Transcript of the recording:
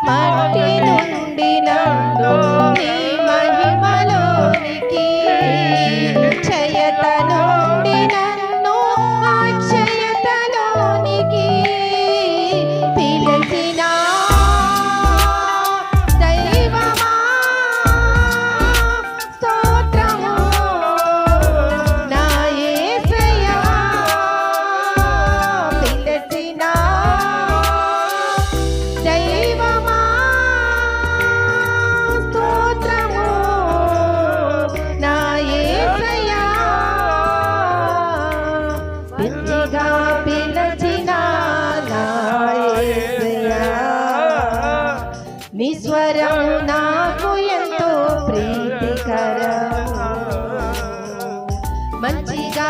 మట్టి నుండి నన్ను నీ మహిమలోనికి క్షయత నుండి నన్ను అక్షయతలోనికి పిలిచిన దైవమా స్తోత్రము నా యేసయ్యా పిలిచిన దైవమా స్తోత్రము నా యేసయ్యా పిచ్చిగా పిలిచిన నా యేసయ్యా నీ స్వరం నాకు ఎంతో ప్రీతికరం మంచిగా